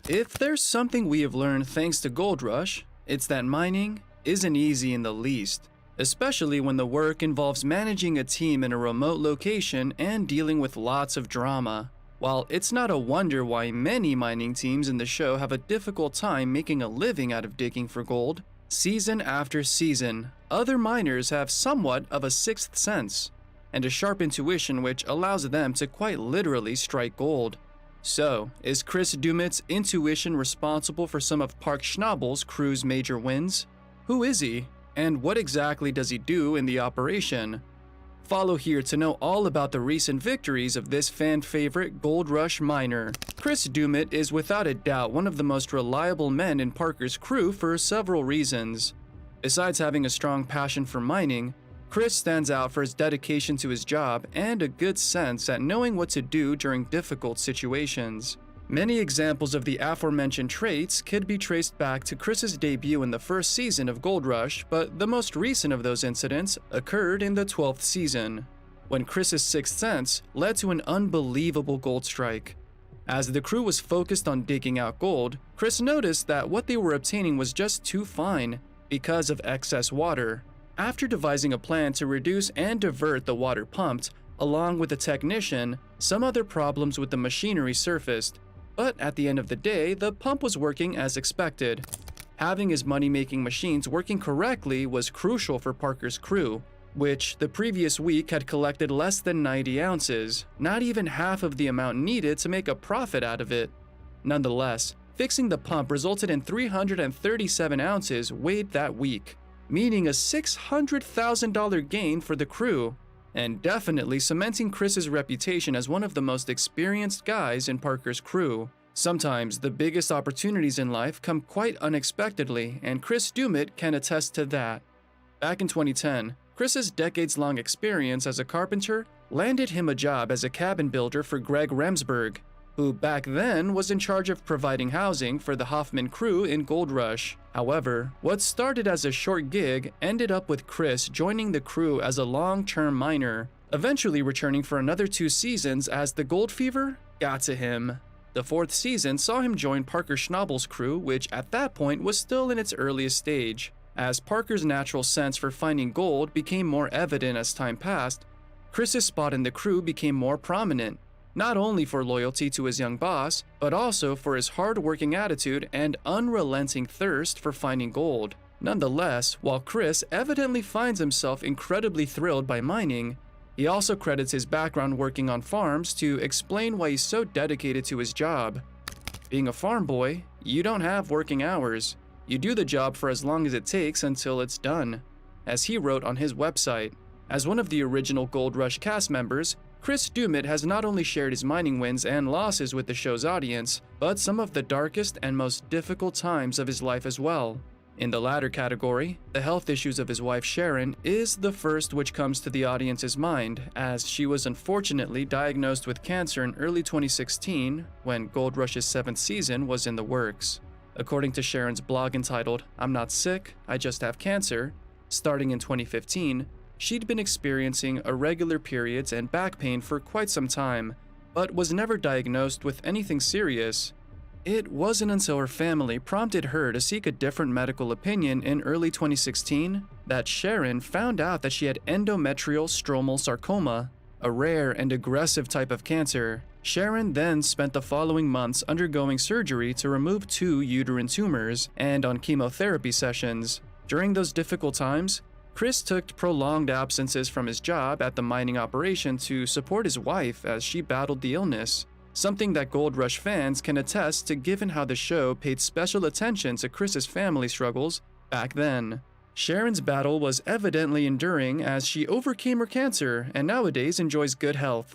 If there's something we have learned thanks to Gold Rush, it's that mining isn't easy in the least, especially when the work involves managing a team in a remote location and dealing with lots of drama. While it's not a wonder why many mining teams in the show have a difficult time making a living out of digging for gold, season after season, other miners have somewhat of a sixth sense and a sharp intuition which allows them to quite literally strike gold. So, is Chris Doumitt's intuition responsible for some of Parker Schnabel's crew's major wins? Who is he, and what exactly does he do in the operation? Follow here to know all about the recent victories of this fan-favorite Gold Rush miner. Chris Doumitt is without a doubt one of the most reliable men in Parker's crew for several reasons. Besides having a strong passion for mining, Chris stands out for his dedication to his job and a good sense at knowing what to do during difficult situations. Many examples of the aforementioned traits could be traced back to Chris's debut in the first season of Gold Rush, but the most recent of those incidents occurred in the 12th season, when Chris's sixth sense led to an unbelievable gold strike. As the crew was focused on digging out gold, Chris noticed that what they were obtaining was just too fine because of excess water. After devising a plan to reduce and divert the water pumped, along with the technician, some other problems with the machinery surfaced, but at the end of the day, the pump was working as expected. Having his money-making machines working correctly was crucial for Parker's crew, which the previous week had collected less than 90 ounces, not even half of the amount needed to make a profit out of it. Nonetheless, fixing the pump resulted in 337 ounces weighed that week, meaning a $600,000 gain for the crew, and definitely cementing Chris's reputation as one of the most experienced guys in Parker's crew. Sometimes the biggest opportunities in life come quite unexpectedly, and Chris Doumitt can attest to that. Back in 2010, Chris's decades-long experience as a carpenter landed him a job as a cabin builder for Greg Remsburg, who back then was in charge of providing housing for the Hoffman crew in Gold Rush. However, what started as a short gig ended up with Chris joining the crew as a long-term miner, eventually returning for another 2 seasons as the gold fever got to him. The 4th season saw him join Parker Schnabel's crew, which at that point was still in its earliest stage. As Parker's natural sense for finding gold became more evident as time passed, Chris's spot in the crew became more prominent, not only for loyalty to his young boss, but also for his hard-working attitude and unrelenting thirst for finding gold. Nonetheless, while Chris evidently finds himself incredibly thrilled by mining, he also credits his background working on farms to explain why he's so dedicated to his job. Being a farm boy, you don't have working hours. You do the job for as long as it takes until it's done, as he wrote on his website. As one of the original Gold Rush cast members, Chris Doumitt has not only shared his mining wins and losses with the show's audience, but some of the darkest and most difficult times of his life as well. In the latter category, the health issues of his wife Sharon is the first which comes to the audience's mind, as she was unfortunately diagnosed with cancer in early 2016 when Gold Rush's 7th season was in the works. According to Sharon's blog entitled, "I'm Not Sick, I Just Have Cancer," starting in 2015, she'd been experiencing irregular periods and back pain for quite some time, but was never diagnosed with anything serious. It wasn't until her family prompted her to seek a different medical opinion in early 2016 that Sharon found out that she had endometrial stromal sarcoma, a rare and aggressive type of cancer. Sharon then spent the following months undergoing surgery to remove 2 uterine tumors and on chemotherapy sessions. During those difficult times, Chris took prolonged absences from his job at the mining operation to support his wife as she battled the illness, something that Gold Rush fans can attest to given how the show paid special attention to Chris's family struggles back then. Sharon's battle was evidently enduring as she overcame her cancer and nowadays enjoys good health.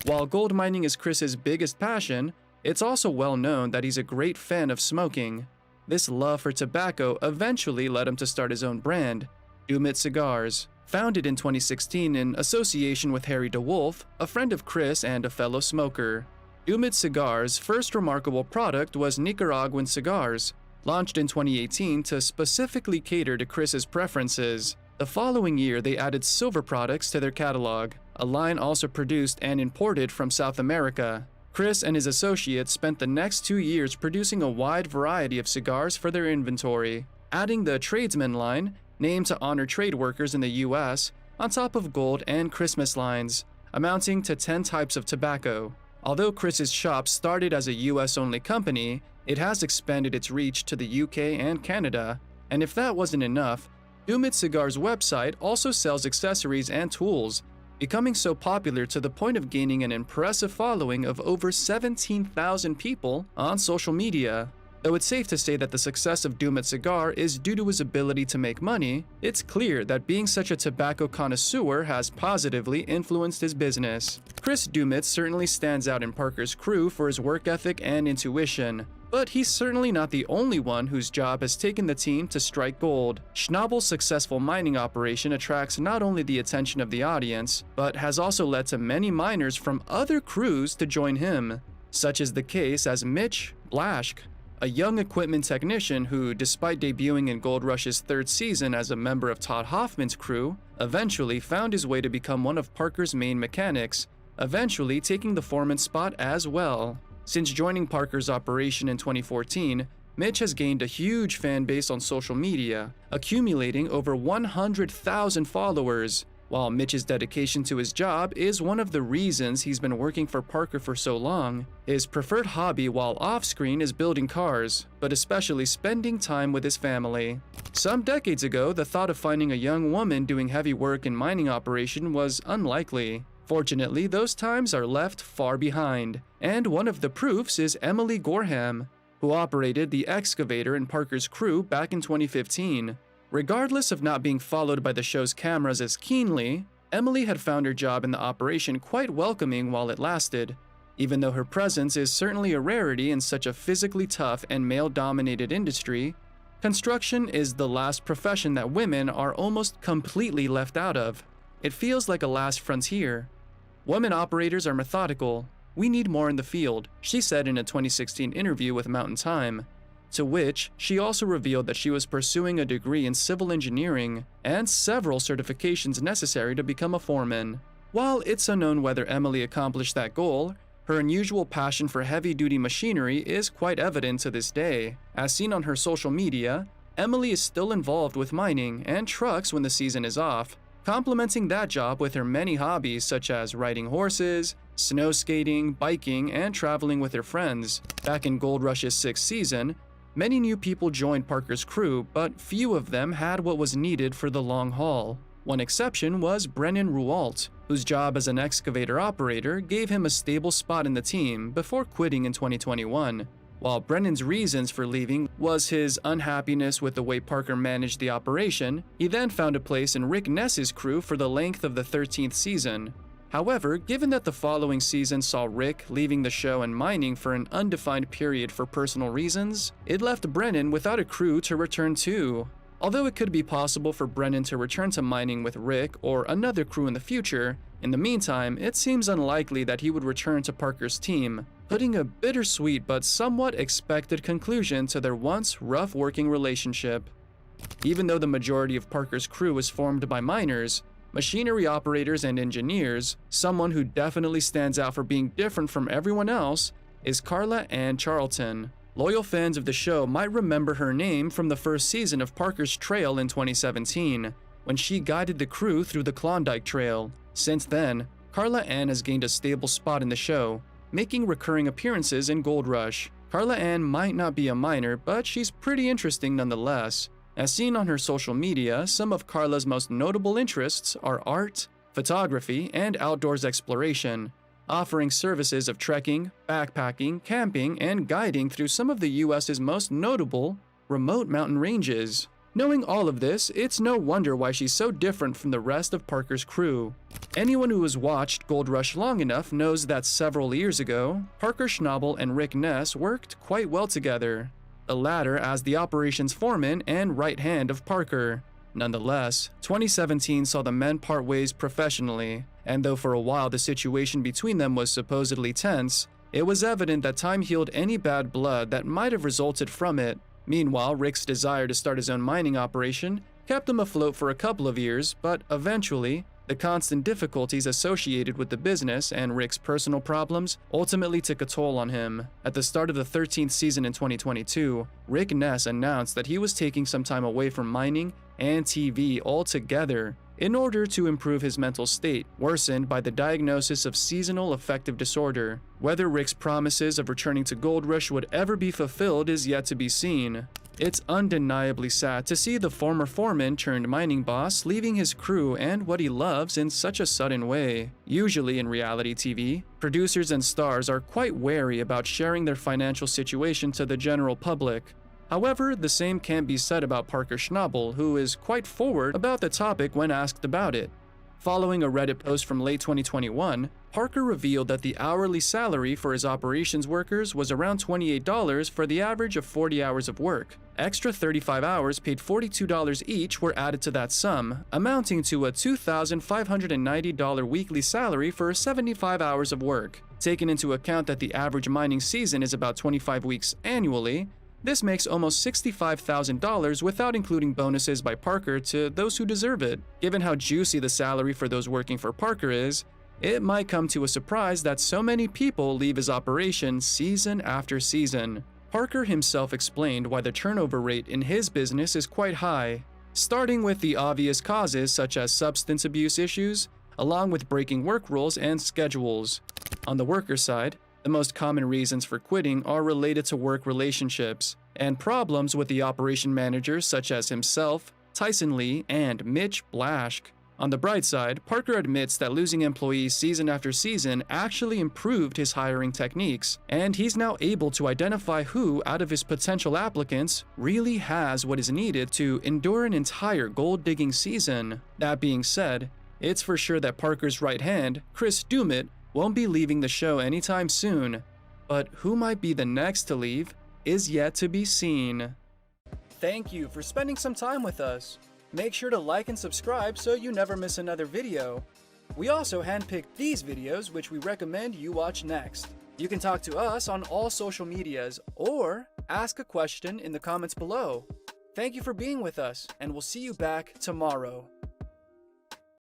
While gold mining is Chris's biggest passion, it's also well known that he's a great fan of smoking. This love for tobacco eventually led him to start his own brand, Doumitt Cigars, founded in 2016 in association with Harry DeWolf, a friend of Chris and a fellow smoker. Doumitt Cigars' first remarkable product was Nicaraguan cigars, launched in 2018 to specifically cater to Chris's preferences. The following year, they added silver products to their catalog, a line also produced and imported from South America. Chris and his associates spent the next 2 years producing a wide variety of cigars for their inventory, adding the Tradesman line, named to honor trade workers in the US, on top of gold and Christmas lines, amounting to 10 types of tobacco. Although Chris's shop started as a US-only company, it has expanded its reach to the UK and Canada, and if that wasn't enough, Doumitt Cigars' website also sells accessories and tools, becoming so popular to the point of gaining an impressive following of over 17,000 people on social media. Though it's safe to say that the success of Doumitt Cigar is due to his ability to make money, it's clear that being such a tobacco connoisseur has positively influenced his business. Chris Doumitt certainly stands out in Parker's crew for his work ethic and intuition, but he's certainly not the only one whose job has taken the team to strike gold. Schnabel's successful mining operation attracts not only the attention of the audience, but has also led to many miners from other crews to join him. Such is the case as Mitch Blaschke, a young equipment technician who, despite debuting in Gold Rush's 3rd season as a member of Todd Hoffman's crew, eventually found his way to become one of Parker's main mechanics, eventually taking the foreman spot as well. Since joining Parker's operation in 2014, Mitch has gained a huge fan base on social media, accumulating over 100,000 followers. While Mitch's dedication to his job is one of the reasons he's been working for Parker for so long, his preferred hobby while off-screen is building cars, but especially spending time with his family. Some decades ago, the thought of finding a young woman doing heavy work in mining operation was unlikely. Fortunately, those times are left far behind, and one of the proofs is Emily Gorham, who operated the excavator in Parker's crew back in 2015. Regardless of not being followed by the show's cameras as keenly, Emily had found her job in the operation quite welcoming while it lasted. Even though her presence is certainly a rarity in such a physically tough and male-dominated industry, construction is the last profession that women are almost completely left out of. It feels like a last frontier. Women operators are methodical. We need more in the field, she said in a 2016 interview with Mountain Time. To which, she also revealed that she was pursuing a degree in civil engineering and several certifications necessary to become a foreman. While it's unknown whether Emily accomplished that goal, her unusual passion for heavy-duty machinery is quite evident to this day. As seen on her social media, Emily is still involved with mining and trucks when the season is off, complementing that job with her many hobbies such as riding horses, snow skating, biking, and traveling with her friends. Back in Gold Rush's 6th season, many new people joined Parker's crew, but few of them had what was needed for the long haul. One exception was Brennan Rualt, whose job as an excavator operator gave him a stable spot in the team before quitting in 2021. While Brennan's reasons for leaving was his unhappiness with the way Parker managed the operation, he then found a place in Rick Ness's crew for the length of the 13th season. However, given that the following season saw Rick leaving the show and mining for an undefined period for personal reasons, it left Brennan without a crew to return to. Although it could be possible for Brennan to return to mining with Rick or another crew in the future, in the meantime, it seems unlikely that he would return to Parker's team, putting a bittersweet but somewhat expected conclusion to their once rough working relationship. Even though the majority of Parker's crew is formed by miners, machinery operators and engineers, someone who definitely stands out for being different from everyone else is Carla Ann Charlton. Loyal fans of the show might remember her name from the first season of Parker's Trail in 2017, when she guided the crew through the Klondike Trail. Since then, Carla Ann has gained a stable spot in the show, making recurring appearances in Gold Rush. Carla Ann might not be a miner, but she's pretty interesting nonetheless. As seen on her social media, some of Carla's most notable interests are art, photography, and outdoors exploration, offering services of trekking, backpacking, camping, and guiding through some of the US's most notable remote mountain ranges. Knowing all of this, it's no wonder why she's so different from the rest of Parker's crew. Anyone who has watched Gold Rush long enough knows that several years ago, Parker Schnabel and Rick Ness worked quite well together, the latter as the operations foreman and right hand of Parker. Nonetheless, 2017 saw the men part ways professionally, and though for a while the situation between them was supposedly tense, it was evident that time healed any bad blood that might have resulted from it. Meanwhile, Rick's desire to start his own mining operation kept him afloat for a couple of years, but eventually, The constant difficulties associated with the business and Rick's personal problems ultimately took a toll on him. At the start of the 13th season in 2022, Rick Ness announced that he was taking some time away from mining and TV altogether in order to improve his mental state, worsened by the diagnosis of seasonal affective disorder. Whether Rick's promises of returning to Gold Rush would ever be fulfilled is yet to be seen. It's undeniably sad to see the former foreman turned mining boss leaving his crew and what he loves in such a sudden way. Usually in reality TV, producers and stars are quite wary about sharing their financial situation to the general public. However, the same can't be said about Parker Schnabel, who is quite forward about the topic when asked about it. Following a Reddit post from late 2021, Parker revealed that the hourly salary for his operations workers was around $28 for the average of 40 hours of work. Extra 35 hours paid $42 each were added to that sum, amounting to a $2,590 weekly salary for 75 hours of work. Taking into account that the average mining season is about 25 weeks annually, this makes almost $65,000 without including bonuses by Parker to those who deserve it. Given how juicy the salary for those working for Parker is, it might come to a surprise that so many people leave his operation season after season. Parker himself explained why the turnover rate in his business is quite high, starting with the obvious causes such as substance abuse issues, along with breaking work rules and schedules. On the worker side, the most common reasons for quitting are related to work relationships and problems with the operation managers such as himself, Tyson Lee, and Mitch Blaschk. On the bright side, Parker admits that losing employees season after season actually improved his hiring techniques, and he's now able to identify who out of his potential applicants really has what is needed to endure an entire gold-digging season. That being said, it's for sure that Parker's right hand, Chris Doumitt, won't be leaving the show anytime soon, but who might be the next to leave is yet to be seen. Thank you for spending some time with us. Make sure to like and subscribe so you never miss another video. We also handpicked these videos which we recommend you watch next. You can talk to us on all social medias or ask a question in the comments below. Thank you for being with us, and we'll see you back tomorrow.